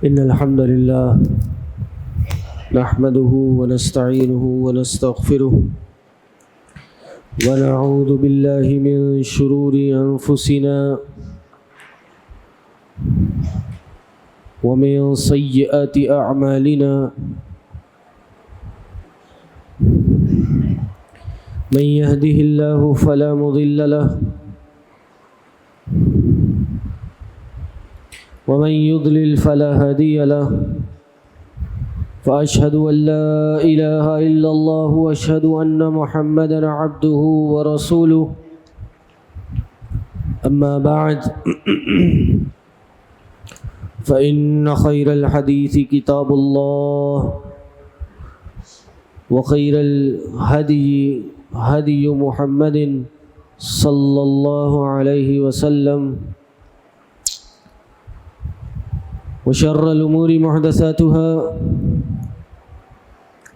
إن الحمد لله نحمده ونستعينه ونستغفره ونعوذ بالله من شرور أنفسنا ومن سيئات أعمالنا من يهده الله فلا مضل له ومن يضلل فلا هادي له فأشهد أن لا إله إلا الله وأشهد أن محمدا عبده ورسوله أما بعد فإن خير الحديث كتاب الله وخير الهدي هدي محمد صلى الله عليه وسلم وشر الأمور محدثاتها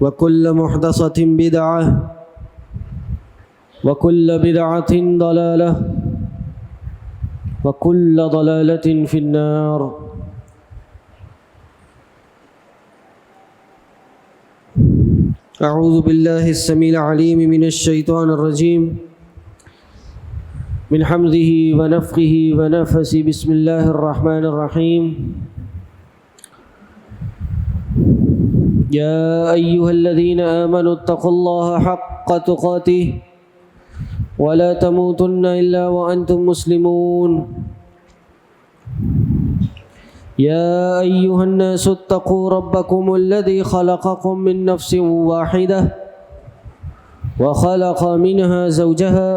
وكل محدثة بدعة وكل بدعة ضلالة وكل ضلالة في النار. أعوذ بالله السميع العليم من الشيطان الرجيم من حمده ونفخه ونفثه. بسم الله الرحمن الرحيم. يا أيها الذين آمنوا اتقوا الله حق تقاته ولا تموتن إلا وأنتم مسلمون. يا أيها الناس اتقوا ربكم الذي خلقكم من نفس واحدة وخلق منها زوجها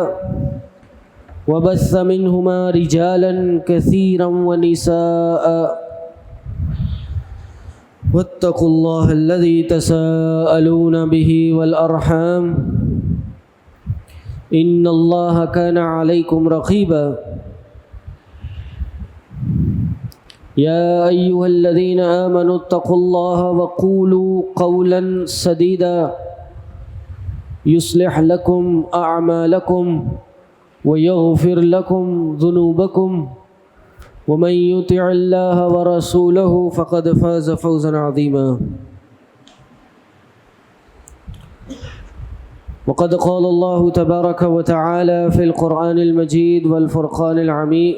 وبث منهما رجالا كثيرا ونساء واتقوا الله الذي تساءلون به والأرحام إن الله كان عليكم رقيبا. يا أيها الذين آمنوا اتقوا الله وقولوا قولا سديدا يصلح لكم أعمالكم ويغفر لكم ذنوبكم ومن يطع الله ورسوله فقد فاز فوزا عظيما. وقد قال الله تبارك وتعالى في القرآن المجيد والفرقان الحميد: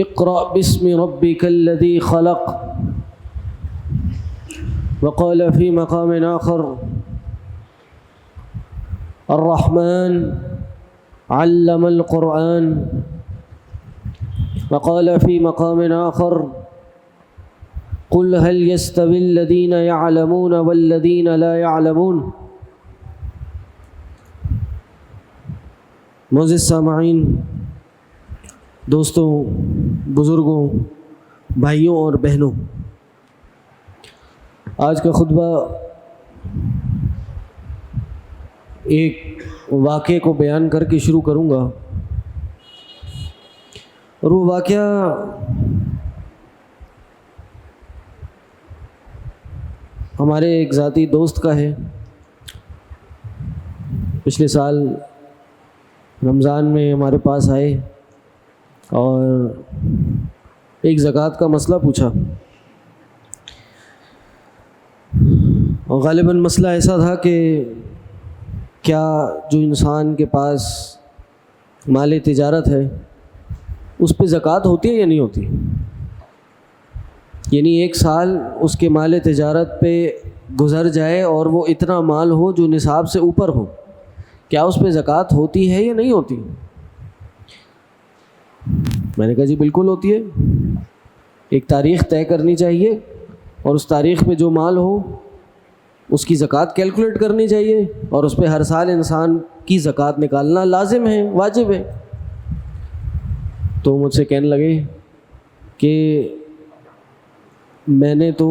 اقرأ باسم ربك الذي خلق. وقال في مقام آخر: الرحمن علم القرآن. وقال في مقام آخر: قل هل يستوي الذين يعلمون والذين لا يعلمون. معزز سامعین، دوستوں، بزرگوں، بھائیوں اور بہنوں، آج کا خطبہ ایک واقعے کو بیان کر کے شروع کروں گا، اور وہ واقعہ ہمارے ایک ذاتی دوست کا ہے۔ پچھلے سال رمضان میں ہمارے پاس آئے اور ایک زکوٰۃ کا مسئلہ پوچھا، اور غالباً مسئلہ ایسا تھا کہ کیا جو انسان کے پاس مال تجارت ہے اس پہ زکوٰۃ ہوتی ہے یا نہیں ہوتی؟ یعنی ایک سال اس کے مال تجارت پہ گزر جائے اور وہ اتنا مال ہو جو نصاب سے اوپر ہو، کیا اس پہ زکوٰۃ ہوتی ہے یا نہیں ہوتی؟ میں نے کہا جی بالکل ہوتی ہے۔ ایک تاریخ طے کرنی چاہیے اور اس تاریخ پہ جو مال ہو اس کی زکوٰۃ کیلکولیٹ کرنی چاہیے، اور اس پہ ہر سال انسان کی زکوٰۃ نکالنا لازم ہے، واجب ہے۔ تو مجھ سے کہنے لگے کہ میں نے تو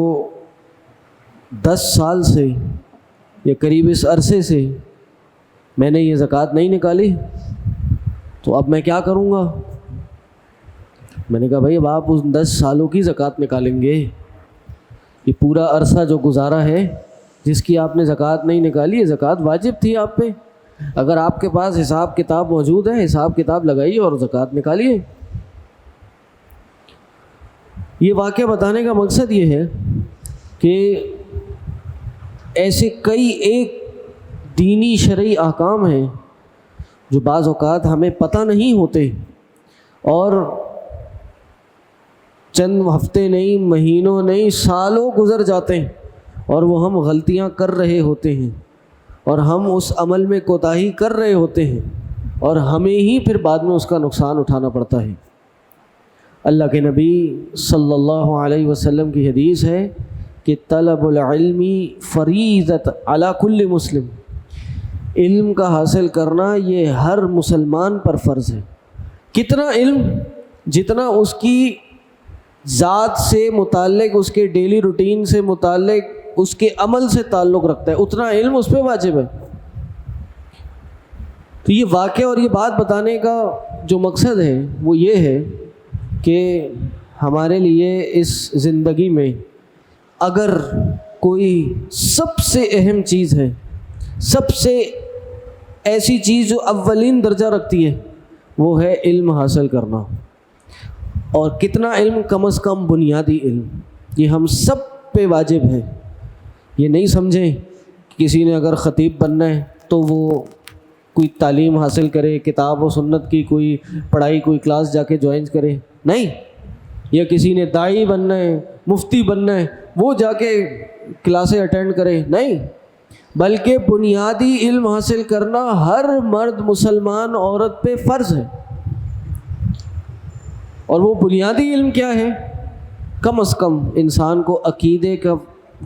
10 سال سے یا قریب اس عرصے سے میں نے یہ زکوٰۃ نہیں نکالی، تو اب میں کیا کروں گا؟ میں نے کہا بھائی اب آپ اس 10 سالوں کی زکوٰۃ نکالیں گے، یہ پورا عرصہ جو گزارا ہے جس کی آپ نے زکوٰۃ نہیں نکالی ہے، زکوٰۃ واجب تھی آپ پہ. اگر آپ کے پاس حساب کتاب موجود ہے، حساب کتاب لگائیے اور زکوٰۃ نکالیے. یہ واقعہ بتانے کا مقصد یہ ہے کہ ایسے کئی ایک دینی شرعی احکام ہیں جو بعض اوقات ہمیں پتہ نہیں ہوتے اور چند ہفتے نہیں، مہینوں نہیں، سالوں گزر جاتے ہیں اور وہ ہم غلطیاں کر رہے ہوتے ہیں اور ہم اس عمل میں کوتاہی کر رہے ہوتے ہیں اور ہمیں ہی پھر بعد میں اس کا نقصان اٹھانا پڑتا ہے. اللہ کے نبی صلی اللہ علیہ وسلم کی حدیث ہے کہ طلب العلم فریضۃ علی کل مسلم، علم کا حاصل کرنا یہ ہر مسلمان پر فرض ہے. کتنا علم؟ جتنا اس کی ذات سے متعلق، اس کے ڈیلی روٹین سے متعلق، اس کے عمل سے تعلق رکھتا ہے، اتنا علم اس پہ واجب ہے. تو یہ واقعہ اور یہ بات بتانے کا جو مقصد ہے وہ یہ ہے کہ ہمارے لیے اس زندگی میں اگر کوئی سب سے اہم چیز ہے، سب سے ایسی چیز جو اولین درجہ رکھتی ہے، وہ ہے علم حاصل کرنا. اور کتنا علم؟ کم از کم بنیادی علم. یہ ہم سب پہ واجب ہے. یہ نہیں سمجھیں کہ کسی نے اگر خطیب بننا ہے تو وہ کوئی تعلیم حاصل کرے، کتاب و سنت کی کوئی پڑھائی، کوئی کلاس جا کے جوائن کرے. نہیں. یا کسی نے داعی بننا ہے، مفتی بننا ہے، وہ جا کے کلاسیں اٹینڈ کرے. نہیں، بلکہ بنیادی علم حاصل کرنا ہر مرد مسلمان عورت پہ فرض ہے. اور وہ بنیادی علم کیا ہے؟ کم از کم انسان کو عقیدے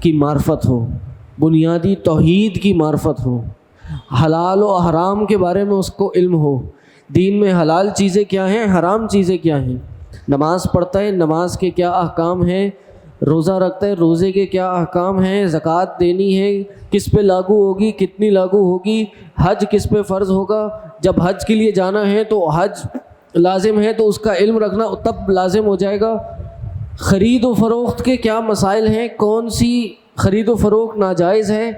کی معرفت ہو، بنیادی توحید کی معرفت ہو، حلال و حرام کے بارے میں اس کو علم ہو. دین میں حلال چیزیں کیا ہیں، حرام چیزیں کیا ہیں. نماز پڑھتا ہے، نماز کے کیا احکام ہیں. روزہ رکھتا ہے، روزے کے کیا احکام ہیں. زکوٰۃ دینی ہے، کس پہ لاگو ہوگی، کتنی لاگو ہوگی. حج کس پہ فرض ہوگا. جب حج کے لیے جانا ہے تو حج لازم ہے تو اس کا علم رکھنا تب لازم ہو جائے گا. خرید و فروخت کے کیا مسائل ہیں، کون سی خرید و فروخت ناجائز ہے،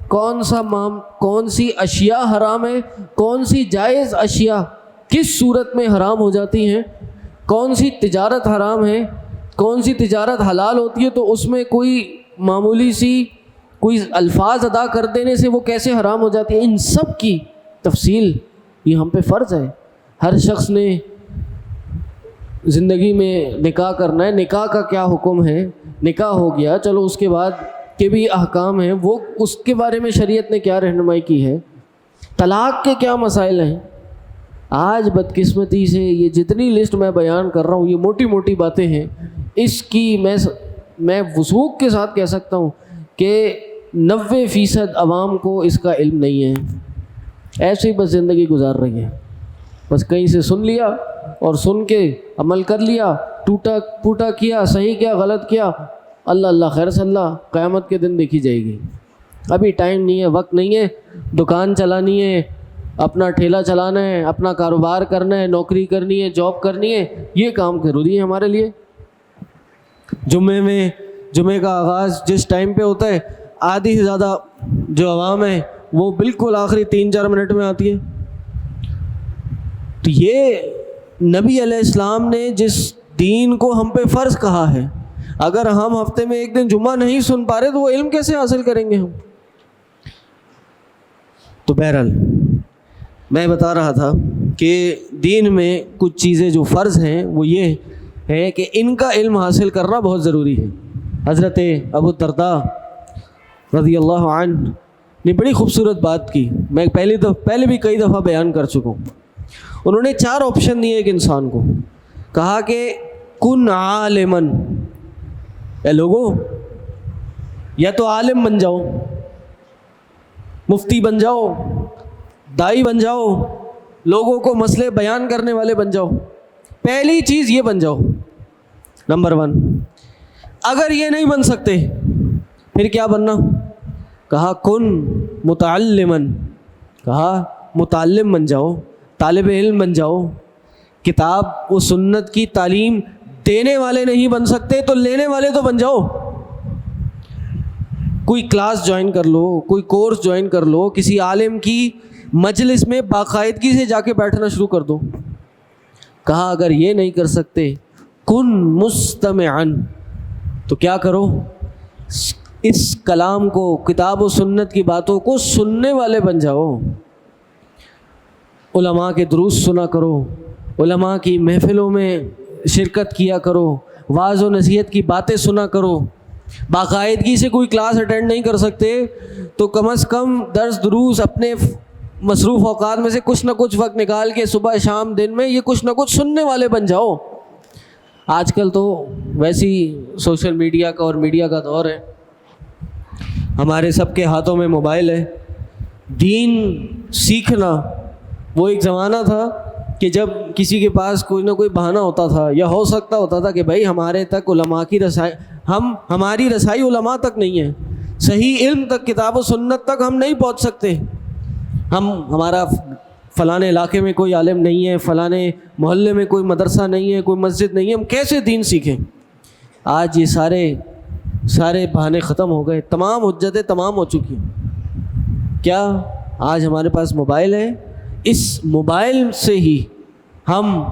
کون سی اشیاء حرام ہے، کون سی جائز اشیاء کس صورت میں حرام ہو جاتی ہیں، کون سی تجارت حرام ہے، کون سی تجارت حلال ہوتی ہے تو اس میں کوئی معمولی سی کوئی الفاظ ادا کر دینے سے وہ کیسے حرام ہو جاتی ہے. ان سب کی تفصیل یہ ہم پہ فرض ہے. ہر شخص نے زندگی میں نکاح کرنا ہے، نکاح کا کیا حکم ہے، نکاح ہو گیا، چلو اس کے بعد کے بھی احکام ہیں، وہ اس کے بارے میں شریعت نے کیا رہنمائی کی ہے. طلاق کے کیا مسائل ہیں. آج بدقسمتی سے یہ جتنی لسٹ میں بیان کر رہا ہوں یہ موٹی موٹی باتیں ہیں. اس کی میں وثوق کے ساتھ کہہ سکتا ہوں کہ 90% عوام کو اس کا علم نہیں ہے. ایسے ہی بس زندگی گزار رہی ہے، بس کہیں سے سن لیا اور سن کے عمل کر لیا، ٹوٹا پوٹا کیا، صحیح کیا غلط کیا، اللہ خیر صلی اللہ، قیامت کے دن دیکھی جائے گی. ابھی ٹائم نہیں ہے، وقت نہیں ہے. دکان چلانی ہے، اپنا ٹھیلا چلانا ہے، اپنا کاروبار کرنا ہے، نوکری کرنی ہے، جاب کرنی ہے، یہ کام ضروری ہے ہمارے لیے. جمعے کا آغاز جس ٹائم پہ ہوتا ہے، آدھی سے زیادہ جو عوام ہے وہ بالکل آخری 3-4 منٹ میں آتی ہے. تو یہ نبی علیہ السلام نے جس دین کو ہم پہ فرض کہا ہے، اگر ہم ہفتے میں ایک دن جمعہ نہیں سن پا رہے تو وہ علم کیسے حاصل کریں گے ہم. تو بہرحال میں بتا رہا تھا کہ دین میں کچھ چیزیں جو فرض ہیں وہ یہ ہے کہ ان کا علم حاصل کرنا بہت ضروری ہے. حضرت ابو الدرداء رضی اللہ عنہ نے بڑی خوبصورت بات کی، میں پہلے بھی کئی دفعہ بیان کر چکا ہوں. انہوں نے 4 آپشن دیے ایک انسان کو. کہا کہ کن عالمن، اے لوگوں یا تو عالم بن جاؤ، مفتی بن جاؤ، داعی بن جاؤ، لوگوں کو مسئلے بیان کرنے والے بن جاؤ. پہلی چیز یہ بن جاؤ، نمبر 1. اگر یہ نہیں بن سکتے پھر کیا بننا؟ کہا کن متعلمن، کہا متعلم بن جاؤ، طالب علم بن جاؤ. کتاب و سنت کی تعلیم دینے والے نہیں بن سکتے تو لینے والے تو بن جاؤ. کوئی کلاس جوائن کر لو, کوئی کورس جوائن کر لو, کسی عالم کی مجلس میں باقاعدگی سے جا کے بیٹھنا شروع کر دو. کہا اگر یہ نہیں کر سکتے کن مستمعن, تو کیا کرو, اس کلام کو, کتاب و سنت کی باتوں کو سننے والے بن جاؤ. علماء کے دروس سنا کرو, علماء کی محفلوں میں شرکت کیا کرو, واعظ و نصیحت کی باتیں سنا کرو. باقاعدگی سے کوئی کلاس اٹینڈ نہیں کر سکتے تو کم از کم درس دروس اپنے مصروف اوقات میں سے کچھ نہ کچھ وقت نکال کے صبح شام دن میں یہ کچھ نہ کچھ سننے والے بن جاؤ. آج کل تو ویسی سوشل میڈیا کا اور میڈیا کا دور ہے, ہمارے سب کے ہاتھوں میں موبائل ہے. دین سیکھنا, وہ ایک زمانہ تھا کہ جب کسی کے پاس کوئی نہ کوئی بہانہ ہوتا تھا یا ہو سکتا ہوتا تھا کہ بھائی ہمارے تک علماء کی رسائی, ہماری رسائی علماء تک نہیں ہے, صحیح علم تک, کتاب و سنت تک ہم نہیں پہنچ سکتے, ہمارا فلاں علاقے میں کوئی عالم نہیں ہے, فلاں محلے میں کوئی مدرسہ نہیں ہے, کوئی مسجد نہیں ہے, ہم کیسے دین سیکھیں. آج یہ سارے بہانے ختم ہو گئے, تمام حجتیں تمام ہو چکی ہیں. کیا آج ہمارے پاس موبائل ہے, اس موبائل سے ہی ہم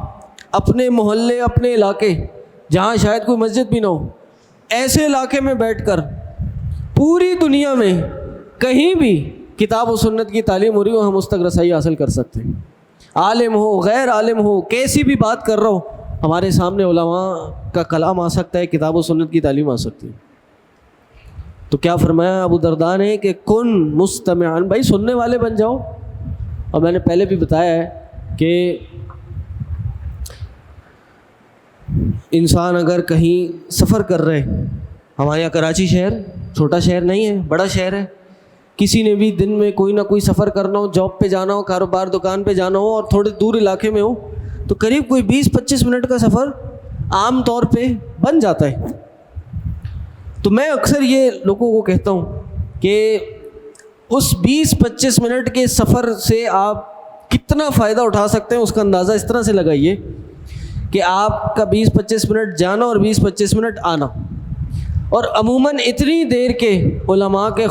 اپنے محلے, اپنے علاقے جہاں شاید کوئی مسجد بھی نہ ہو, ایسے علاقے میں بیٹھ کر پوری دنیا میں کہیں بھی کتاب و سنت کی تعلیم ہو رہی ہو, ہم اس تک رسائی حاصل کر سکتے ہیں. عالم ہو, غیر عالم ہو, کیسی بھی بات کر رہا ہو, ہمارے سامنے علماء کا کلام آ سکتا ہے, کتاب و سنت کی تعلیم آ سکتی ہے. تو کیا فرمایا ابو درداء نے کہ کن مستمعن, بھائی سننے والے بن جاؤ. اور میں نے پہلے بھی بتایا ہے کہ انسان اگر کہیں سفر کر رہے, ہمارے یہاں کراچی شہر چھوٹا شہر نہیں ہے, بڑا شہر ہے, کسی نے بھی دن میں کوئی نہ کوئی سفر کرنا ہو, جاب پہ جانا ہو, کاروبار دکان پہ جانا ہو اور تھوڑے دور علاقے میں ہو, تو قریب کوئی 20-25 منٹ کا سفر عام طور پہ بن جاتا ہے. تو میں اکثر یہ لوگوں کو کہتا ہوں کہ اس 20-25 منٹ کے سفر سے آپ کتنا فائدہ اٹھا سکتے ہیں, اس کا اندازہ اس طرح سے لگائیے کہ آپ کا 20-25 منٹ جانا اور 20-25 منٹ آنا, اور عموماً اتنی دیر کے علماء کے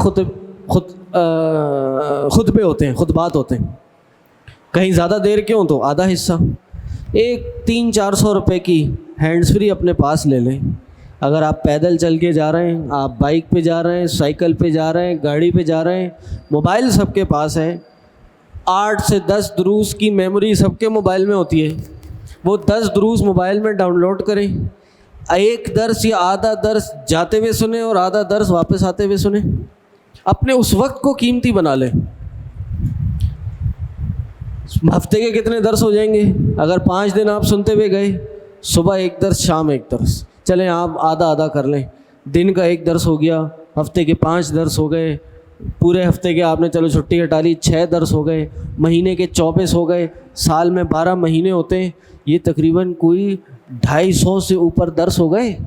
خطبے ہوتے ہیں, خطبات ہوتے ہیں, کہیں زیادہ دیر کے ہوں تو آدھا حصہ. ایک 300-400 روپے کی ہینڈز فری اپنے پاس لے لیں. اگر آپ پیدل چل کے جا رہے ہیں, آپ بائک پہ جا رہے ہیں, سائیکل پہ جا رہے ہیں, گاڑی پہ جا رہے ہیں, موبائل سب کے پاس ہے. 8 سے 10 دروس کی میموری سب کے موبائل میں ہوتی ہے, وہ 10 دروس موبائل میں ڈاؤن لوڈ کریں. ایک درس یا آدھا درس جاتے ہوئے سنیں اور آدھا درس واپس آتے ہوئے سنیں. اپنے اس وقت کو قیمتی بنا لیں. ہفتے کے کتنے درس ہو جائیں گے اگر 5 دن آپ سنتے ہوئے گئے, صبح ایک درس, شام ایک درس, چلیں آپ آدھا آدھا کر لیں. دن کا ایک درس ہو گیا, ہفتے کے 5 درس ہو گئے, پورے ہفتے کے آپ نے چلو چھٹی ہٹا لی 6 درس ہو گئے, مہینے کے 24 ہو گئے, سال میں 12 مہینے ہوتے ہیں, یہ تقریباً کوئی 250 سے اوپر درس ہو گئے.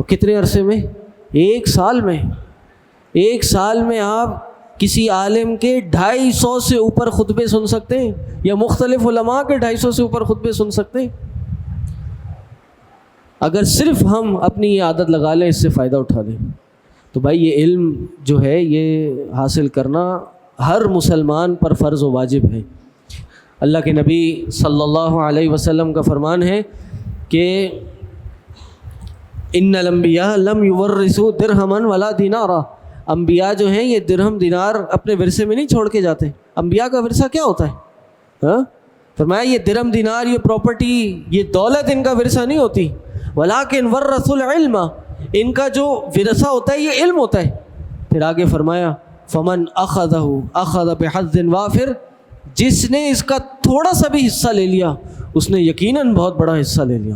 کتنے عرصے میں؟ ایک سال میں آپ کسی عالم کے 250 سے اوپر خطبے سن سکتے ہیں, یا مختلف علماء کے 250 سے اوپر خطبے سن سکتے ہیں. اگر صرف ہم اپنی یہ عادت لگا لیں, اس سے فائدہ اٹھا لیں, تو بھائی یہ علم جو ہے یہ حاصل کرنا ہر مسلمان پر فرض و واجب ہے. اللہ کے نبی صلی اللہ علیہ وسلم کا فرمان ہے کہ ان الانبیاء لم یورثوا درہما ولا دینارا, انبیاء جو ہیں یہ درہم دینار اپنے ورثے میں نہیں چھوڑ کے جاتے. انبیاء کا ورثہ کیا ہوتا ہے؟ فرمایا یہ درہم دینار, یہ پراپرٹی, یہ دولت ان کا ورثہ نہیں ہوتی. ولکن ورثوا العلم, ان کا جو ورثہ ہوتا ہے یہ علم ہوتا ہے. پھر آگے فرمایا فمن اخذہ اخذ بحظ وافر, جس نے اس کا تھوڑا سا بھی حصہ لے لیا اس نے یقیناً بہت بڑا حصہ لے لیا.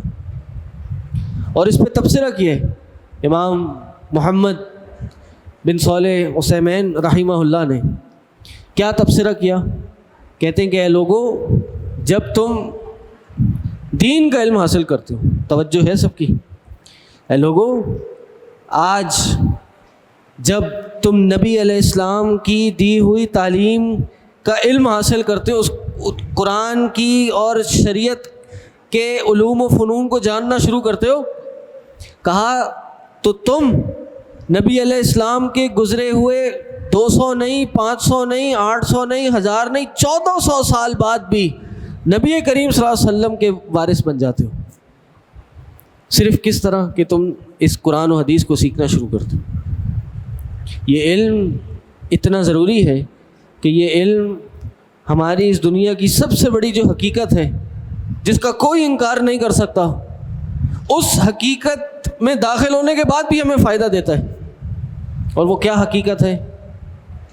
اور اس پہ تبصرہ کیا ہے امام محمد بن صالح عثیمین رحمہ اللہ نے. کیا تبصرہ کیا؟ کہتے ہیں کہ اے لوگو, جب تم دین کا علم حاصل کرتے ہو, توجہ ہے سب کی, اے لوگو آج جب تم نبی علیہ السلام کی دی ہوئی تعلیم کا علم حاصل کرتے ہو, اس قرآن کی اور شریعت کے علوم و فنون کو جاننا شروع کرتے ہو, کہا تو تم نبی علیہ السلام کے گزرے ہوئے 200 نہیں، 500 نہیں، 800 نہیں، 1000 نہیں، 1400 سال بعد بھی نبی کریم صلی اللہ علیہ وسلم کے وارث بن جاتے ہو۔ صرف کس طرح کہ تم اس قرآن و حدیث کو سیکھنا شروع کر دو۔ یہ علم اتنا ضروری ہے کہ یہ علم ہماری اس دنیا کی سب سے بڑی جو حقیقت ہے، جس کا کوئی انکار نہیں کر سکتا، اس حقیقت میں داخل ہونے کے بعد بھی ہمیں فائدہ دیتا ہے۔ اور وہ کیا حقیقت ہے؟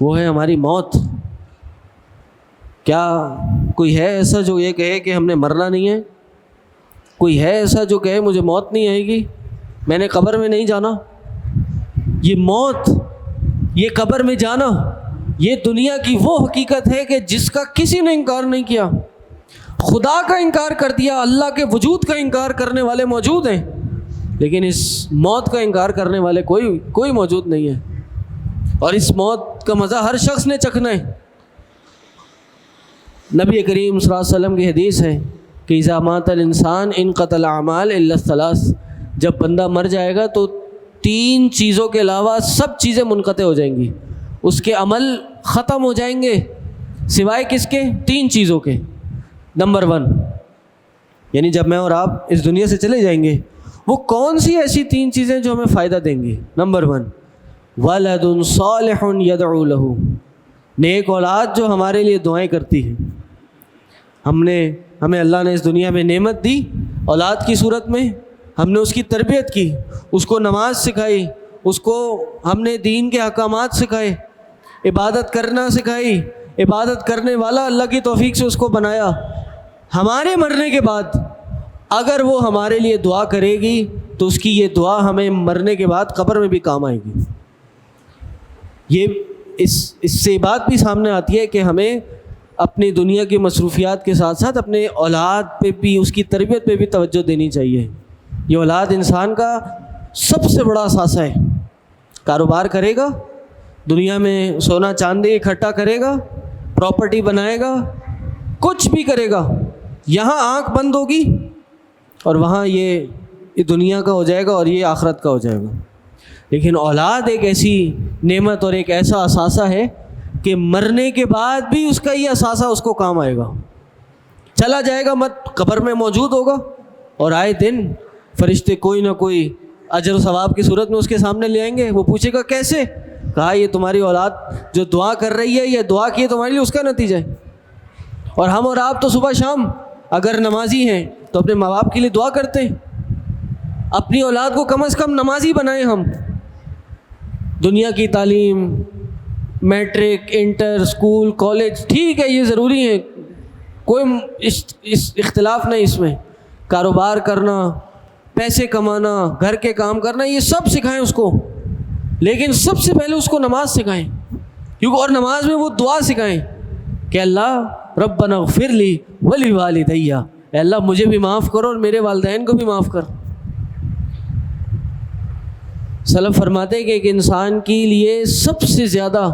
وہ ہے ہماری موت۔ کیا کوئی ہے ایسا جو یہ کہے کہ ہم نے مرنا نہیں ہے؟ کوئی ہے ایسا جو کہے مجھے موت نہیں آئے گی، میں نے قبر میں نہیں جانا؟ یہ موت، یہ قبر میں جانا، یہ دنیا کی وہ حقیقت ہے کہ جس کا کسی نے انکار نہیں کیا۔ خدا کا انکار کر دیا، اللہ کے وجود کا انکار کرنے والے موجود ہیں، لیکن اس موت کا انکار کرنے والے کوئی موجود نہیں ہے۔ اور اس موت کا مزہ ہر شخص نے چکھنا ہے۔ نبی کریم صلی اللہ علیہ وسلم کی حدیث ہے کہ اذا مات الانسان انقطع الاعمال الا الثلاث، جب بندہ مر جائے گا تو 3 چیزوں کے علاوہ سب چیزیں منقطع ہو جائیں گی، اس کے عمل ختم ہو جائیں گے، سوائے کس کے؟ 3 چیزوں کے۔ نمبر 1، یعنی جب میں اور آپ اس دنیا سے چلے جائیں گے، وہ کون سی ایسی 3 چیزیں جو ہمیں فائدہ دیں گی؟ نمبر 1، ولد صالح یدعو لہ، نیک اولاد جو ہمارے لیے دعائیں کرتی ہے۔ ہمیں اللہ نے اس دنیا میں نعمت دی اولاد کی صورت میں، ہم نے اس کی تربیت کی، اس کو نماز سکھائی، اس کو ہم نے دین کے احکامات سکھائے، عبادت کرنا سکھائی، عبادت کرنے والا اللہ کی توفیق سے اس کو بنایا۔ ہمارے مرنے کے بعد اگر وہ ہمارے لیے دعا کرے گی تو اس کی یہ دعا ہمیں مرنے کے بعد قبر میں بھی کام آئے گی۔ اس سے بات بھی سامنے آتی ہے کہ ہمیں اپنی دنیا کی مصروفیات کے ساتھ ساتھ اپنے اولاد پہ بھی، اس کی تربیت پہ بھی توجہ دینی چاہیے۔ یہ اولاد انسان کا سب سے بڑا اثاثہ ہے۔ کاروبار کرے گا، دنیا میں سونا چاندی اکٹھا کرے گا، پراپرٹی بنائے گا، کچھ بھی کرے گا، یہاں آنکھ بند ہوگی اور وہاں یہ دنیا کا ہو جائے گا اور یہ آخرت کا ہو جائے گا۔ لیکن اولاد ایک ایسی نعمت اور ایک ایسا اثاثہ ہے کہ مرنے کے بعد بھی اس کا یہ اثاثہ اس کو کام آئے گا۔ چلا جائے گا مت، قبر میں موجود ہوگا، اور آئے دن فرشتے کوئی نہ کوئی اجر و ثواب کی صورت میں اس کے سامنے لے آئیں گے۔ وہ پوچھے گا کیسے؟ کہا یہ تمہاری اولاد جو دعا کر رہی ہے، یہ دعا کی ہے تمہارے لیے، اس کا نتیجہ ہے۔ اور ہم اور آپ تو صبح شام اگر نمازی ہیں تو اپنے ماں باپ کے لیے دعا کرتے ہیں۔ اپنی اولاد کو کم از کم نمازی بنائیں۔ ہم دنیا کی تعلیم، میٹرک، انٹر، اسکول، کالج، ٹھیک ہے یہ ضروری ہے، کوئی اختلاف نہیں اس میں۔ کاروبار کرنا، پیسے کمانا، گھر کے کام کرنا، یہ سب سکھائیں اس کو، لیکن سب سے پہلے اس کو نماز سکھائیں، کیونکہ اور نماز میں وہ دعا سکھائیں کہ اللہ ربنا اغفر لی ولوالدی، اے اللہ مجھے بھی معاف کرو اور میرے والدین کو بھی معاف کر۔ سلف فرماتے ہیں کہ ایک انسان کے لیے سب سے زیادہ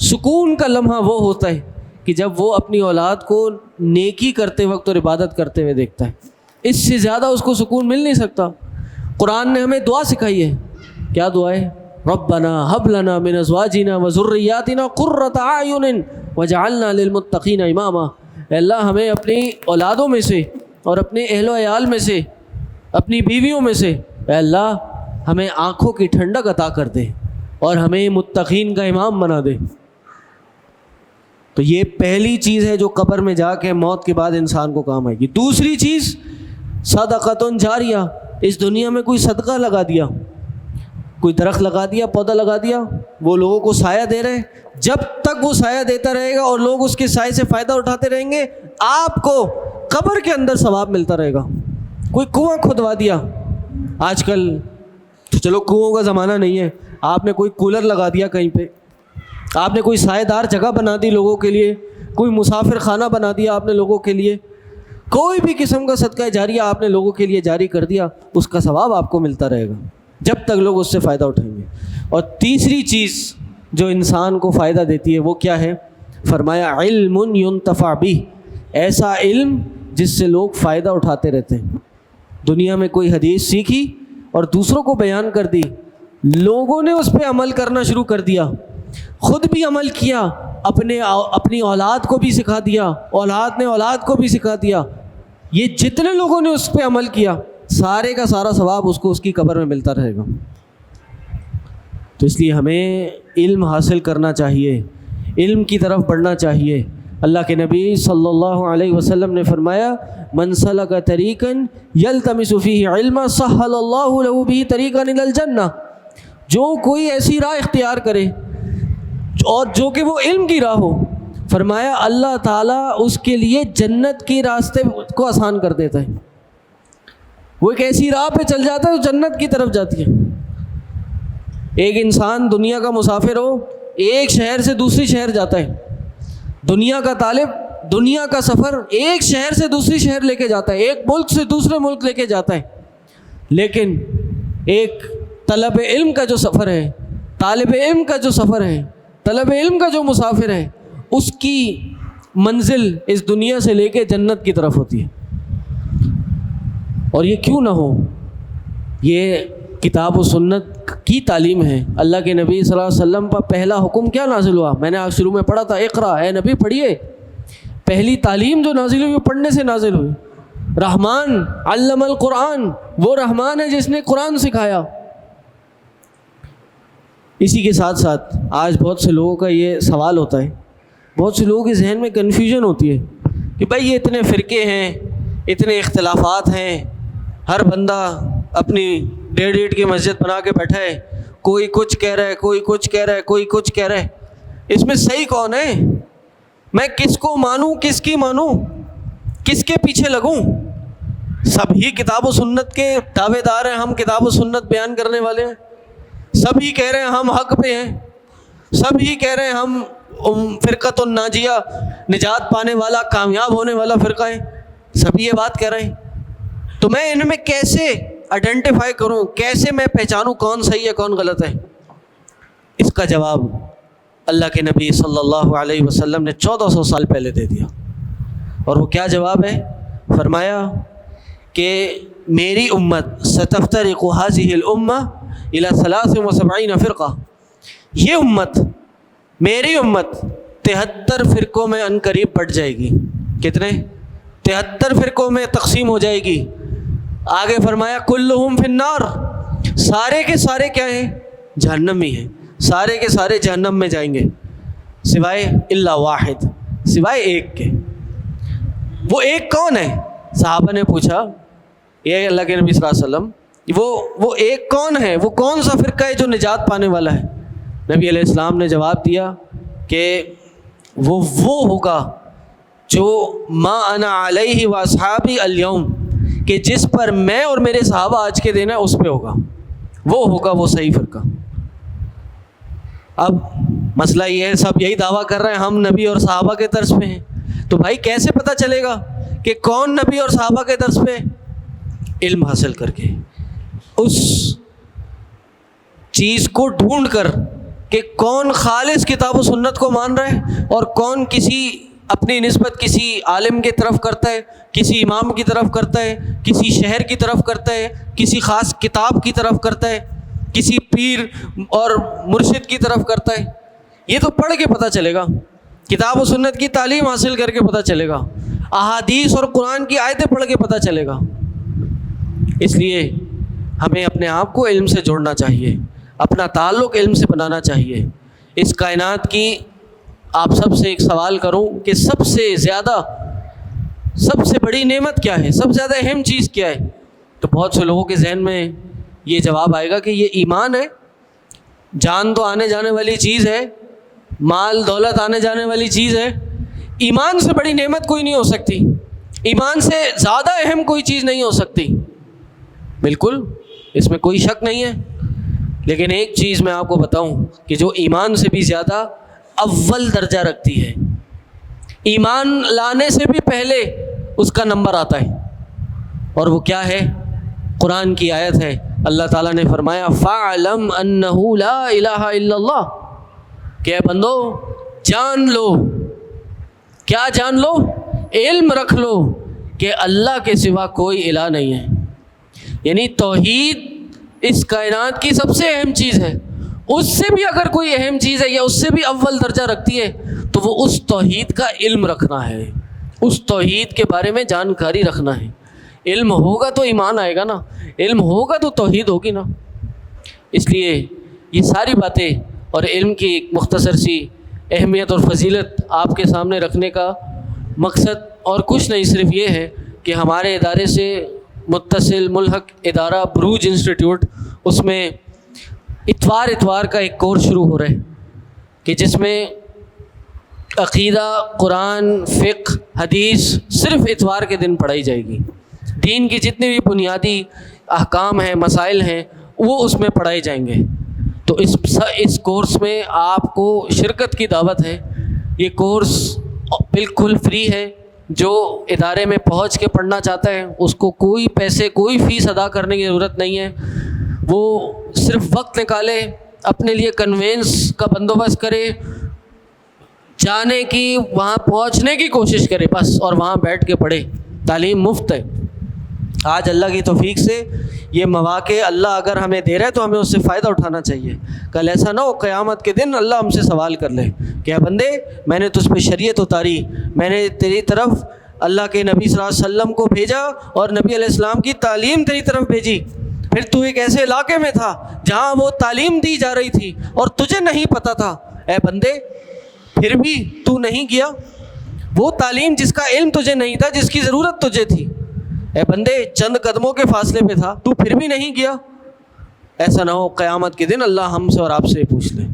سکون کا لمحہ وہ ہوتا ہے کہ جب وہ اپنی اولاد کو نیکی کرتے وقت اور عبادت کرتے ہوئے دیکھتا ہے۔ اس سے زیادہ اس کو سکون مل نہیں سکتا۔ قرآن نے ہمیں دعا سکھائی ہے، کیا دعا ہے؟ ربنا هب لنا من ازواجنا وذرياتنا قرۃ اعین واجعلنا للمتقین اماما، اے اللہ ہمیں اپنی اولادوں میں سے اور اپنے اہل و عیال میں سے، اپنی بیویوں میں سے، اے اللہ ہمیں آنکھوں کی ٹھنڈک عطا کر دے اور ہمیں متقین کا امام بنا دے۔ تو یہ پہلی چیز ہے جو قبر میں جا کے موت کے بعد انسان کو کام آئے گی۔ دوسری چیز صدقۃ جاریہ، اس دنیا میں کوئی صدقہ لگا دیا، کوئی درخت لگا دیا، پودا لگا دیا، وہ لوگوں کو سایہ دے رہے، جب تک وہ سایہ دیتا رہے گا اور لوگ اس کے سائے سے فائدہ اٹھاتے رہیں گے، آپ کو قبر کے اندر ثواب ملتا رہے گا۔ کوئی کنواں کھدوا دیا، آج کل تو چلو کنووں کا زمانہ نہیں ہے، آپ نے کوئی کولر لگا دیا کہیں پہ، آپ نے کوئی سائے دار جگہ بنا دی لوگوں کے لیے، کوئی مسافر خانہ بنا دیا آپ نے لوگوں کے لیے، کوئی بھی قسم کا صدقہ جاریہ آپ نے لوگوں کے لیے جاری کر دیا، اس کا ثواب آپ کو ملتا رہے گا جب تک لوگ اس سے فائدہ اٹھائیں گے۔ اور تیسری چیز جو انسان کو فائدہ دیتی ہے وہ کیا ہے؟ فرمایا علم ينتفع به، ایسا علم جس سے لوگ فائدہ اٹھاتے رہتے ہیں۔ دنیا میں کوئی حدیث سیکھی اور دوسروں کو بیان کر دی لوگوں نے اس پہ عمل کرنا شروع کر دیا، خود بھی عمل کیا، اپنی اولاد کو بھی سکھا دیا، اولاد نے اولاد کو بھی سکھا دیا، یہ جتنے لوگوں نے اس پہ عمل کیا سارے کا سارا ثواب اس کو اس کی قبر میں ملتا رہے گا۔ تو اس لیے ہمیں علم حاصل کرنا چاہیے، علم کی طرف بڑھنا چاہیے۔ اللہ کے نبی صلی اللہ علیہ وسلم نے فرمایا من سلک طریقا یلتمس فیہ علما سہل اللہ لہ بہ طریقا الی الجنہ، جو کوئی ایسی راہ اختیار کرے اور جو کہ وہ علم کی راہ ہو، فرمایا اللہ تعالیٰ اس کے لیے جنت کے راستے کو آسان کر دیتا ہے۔ وہ ایک ایسی راہ پہ چل جاتا ہے جو جنت کی طرف جاتی ہے۔ ایک انسان دنیا کا مسافر ہو، ایک شہر سے دوسری شہر جاتا ہے، دنیا کا طالب دنیا کا سفر ایک شہر سے دوسری شہر لے کے جاتا ہے، ایک ملک سے دوسرے ملک لے کے جاتا ہے، لیکن ایک طلب علم کا جو سفر ہے، طالب علم کا جو سفر ہے، طلب علم کا جو مسافر ہے، اس کی منزل اس دنیا سے لے کے جنت کی طرف ہوتی ہے۔ اور یہ کیوں نہ ہو، یہ کتاب و سنت کی تعلیم ہے۔ اللہ کے نبی صلی اللہ علیہ وسلم پر پہلا حکم کیا نازل ہوا؟ میں نے آج شروع میں پڑھا تھا، اقرا، اے نبی پڑھیے۔ پہلی تعلیم جو نازل ہوئی وہ پڑھنے سے نازل ہوئی۔ رحمان علم القرآن، وہ رحمان ہے جس نے قرآن سکھایا۔ اسی کے ساتھ ساتھ آج بہت سے لوگوں کا یہ سوال ہوتا ہے، بہت سے لوگوں کے ذہن میں کنفیوژن ہوتی ہے کہ بھائی یہ اتنے فرقے ہیں، اتنے اختلافات ہیں، ہر بندہ اپنی ڈیڑھ کی مسجد بنا کے بیٹھا ہے، کوئی کچھ کہہ رہا ہے، کوئی کچھ کہہ رہا ہے، کوئی کچھ کہہ رہا ہے، اس میں صحیح کون ہے؟ میں کس کو مانوں، کس کی مانوں، کس کے پیچھے لگوں؟ سب ہی کتاب و سنت کے دعوے دار ہیں، ہم کتاب و سنت بیان کرنے والے ہیں، سب ہی کہہ رہے ہیں ہم حق پہ ہیں، سب ہی کہہ رہے ہیں ہم فرقۃ الناجیہ، نجات پانے والا، کامیاب ہونے والا فرقہ ہے، سب یہ بات کہہ رہے ہیں۔ تو میں ان میں کیسے آئیڈینٹیفائی کروں، کیسے میں پہچانوں کون صحیح ہے کون غلط ہے؟ اس کا جواب اللہ کے نبی صلی اللہ علیہ وسلم نے 1400 سال پہلے دے دیا۔ اور وہ کیا جواب ہے؟ فرمایا کہ میری امت ستفترق هذه الامہ الی 73 فرقہ، یہ امت، میری امت 73 فرقوں میں عنقریب بٹ جائے گی۔ کتنے؟ 73 فرقوں میں تقسیم ہو جائے گی۔ آگے فرمایا کلہم فی النار، سارے کے سارے کیا ہیں؟ جہنمی ہیں، سارے کے سارے جہنم میں جائیں گے، سوائے الا واحد، سوائے ایک کے۔ وہ ایک کون ہے؟ صحابہ نے پوچھا، یہ اللہ کے نبی صلی اللہ علیہ وسلم وہ ایک کون ہے؟ وہ کون سا فرقہ ہے جو نجات پانے والا ہے؟ نبی علیہ السلام نے جواب دیا کہ وہ ہوگا جو ما انا علیہ واصحابی الیوم، کہ جس پر میں اور میرے صحابہ آج کے دن ہے اس پہ ہوگا، وہ ہوگا وہ صحیح فرقہ۔ اب مسئلہ یہ ہے، سب یہی دعویٰ کر رہے ہیں ہم نبی اور صحابہ کے طرز پہ ہیں، تو بھائی کیسے پتہ چلے گا کہ کون نبی اور صحابہ کے طرز پہ؟ علم حاصل کر کے، اس چیز کو ڈھونڈ کر کہ کون خالص کتاب و سنت کو مان رہا ہے اور کون کسی اپنی نسبت کسی عالم کی طرف کرتا ہے، کسی امام کی طرف کرتا ہے، کسی شہر کی طرف کرتا ہے، کسی خاص کتاب کی طرف کرتا ہے، کسی پیر اور مرشد کی طرف کرتا ہے۔ یہ تو پڑھ کے پتہ چلے گا، کتاب و سنت کی تعلیم حاصل کر کے پتہ چلے گا، احادیث اور قرآن کی آیتیں پڑھ کے پتہ چلے گا۔ اس لیے ہمیں اپنے آپ کو علم سے جوڑنا چاہیے، اپنا تعلق علم سے بنانا چاہیے۔ اس کائنات کی آپ سب سے ایک سوال کروں کہ سب سے زیادہ، سب سے بڑی نعمت کیا ہے، سب سے زیادہ اہم چیز کیا ہے؟ تو بہت سے لوگوں کے ذہن میں یہ جواب آئے گا کہ یہ ایمان ہے۔ جان تو آنے جانے والی چیز ہے، مال دولت آنے جانے والی چیز ہے، ایمان سے بڑی نعمت کوئی نہیں ہو سکتی، ایمان سے زیادہ اہم کوئی چیز نہیں ہو سکتی۔ بالکل، اس میں کوئی شک نہیں ہے، لیکن ایک چیز میں آپ کو بتاؤں کہ جو ایمان سے بھی زیادہ اول درجہ رکھتی ہے، ایمان لانے سے بھی پہلے اس کا نمبر آتا ہے، اور وہ کیا ہے؟ قرآن کی آیت ہے، اللہ تعالیٰ نے فرمایا فَاعْلَمْ أَنَّهُ لَا إِلَهَ إِلَّا اللَّهُ، کہ اے بندو جان لو، کیا جان لو؟ علم رکھ لو کہ اللہ کے سوا کوئی الہ نہیں ہے۔ یعنی توحید اس کائنات کی سب سے اہم چیز ہے، اس سے بھی اگر کوئی اہم چیز ہے یا اس سے بھی اول درجہ رکھتی ہے تو وہ اس توحید کا علم رکھنا ہے، اس توحید کے بارے میں جانکاری رکھنا ہے۔ علم ہوگا تو ایمان آئے گا نا، علم ہوگا تو توحید ہوگی نا۔ اس لیے یہ ساری باتیں اور علم کی ایک مختصر سی اہمیت اور فضیلت آپ کے سامنے رکھنے کا مقصد اور کچھ نہیں، صرف یہ ہے کہ ہمارے ادارے سے متصل ملحق ادارہ بروج انسٹیٹیوٹ، اس میں اتوار کا ایک کورس شروع ہو رہا ہے کہ جس میں عقیدہ، قرآن، فقہ، حدیث صرف اتوار کے دن پڑھائی جائے گی۔ دین کی جتنی بھی بنیادی احکام ہیں، مسائل ہیں، وہ اس میں پڑھائے جائیں گے۔ تو اس کورس میں آپ کو شرکت کی دعوت ہے۔ یہ کورس بالکل فری ہے، جو ادارے میں پہنچ کے پڑھنا چاہتا ہے اس کو کوئی پیسے، کوئی فیس ادا کرنے کی ضرورت نہیں ہے۔ وہ صرف وقت نکالے، اپنے لیے کنوینس کا بندوبست کرے، جانے کی، وہاں پہنچنے کی کوشش کرے بس، اور وہاں بیٹھ کے پڑھے۔ تعلیم مفت ہے۔ آج اللہ کی توفیق سے یہ مواقع اللہ اگر ہمیں دے رہا ہے تو ہمیں اس سے فائدہ اٹھانا چاہیے۔ کل ایسا نہ ہو قیامت کے دن اللہ ہم سے سوال کر لے کہ اے بندے، میں نے تجھ پہ شریعت اتاری، میں نے تیری طرف اللہ کے نبی صلی اللہ علیہ وسلم کو بھیجا اور نبی علیہ السلام کی تعلیم تیری طرف بھیجی، پھر تو ایک ایسے علاقے میں تھا جہاں وہ تعلیم دی جا رہی تھی اور تجھے نہیں پتہ تھا، اے بندے پھر بھی تو نہیں گیا؟ وہ تعلیم جس کا علم تجھے نہیں تھا، جس کی ضرورت تجھے تھی، اے بندے چند قدموں کے فاصلے پہ تھا، تو پھر بھی نہیں گیا؟ ایسا نہ ہو قیامت کے دن اللہ ہم سے اور آپ سے پوچھ لے۔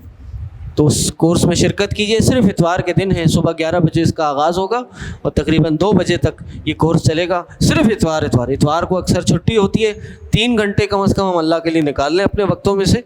تو اس کورس میں شرکت کیجیے، صرف اتوار کے دن ہے، صبح 11 بجے اس کا آغاز ہوگا اور تقریباً 2 بجے تک یہ کورس چلے گا۔ صرف اتوار کو اکثر چھٹی ہوتی ہے، 3 گھنٹے کم از کم ہم اللہ کے لیے نکال لیں اپنے وقتوں میں سے۔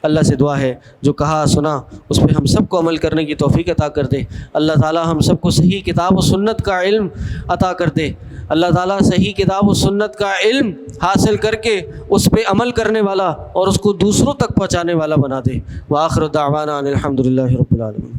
اللہ سے دعا ہے جو کہا سنا اس پہ ہم سب کو عمل کرنے کی توفیق عطا کر دے۔ اللہ تعالی ہم سب کو صحیح کتاب و سنت کا علم عطا کر دے۔ اللہ تعالیٰ صحیح کتاب و سنت کا علم حاصل کر کے اس پہ عمل کرنے والا اور اس کو دوسروں تک پہنچانے والا بنا دے۔ وآخر دعوانا ان الحمد للہ رب العالمین۔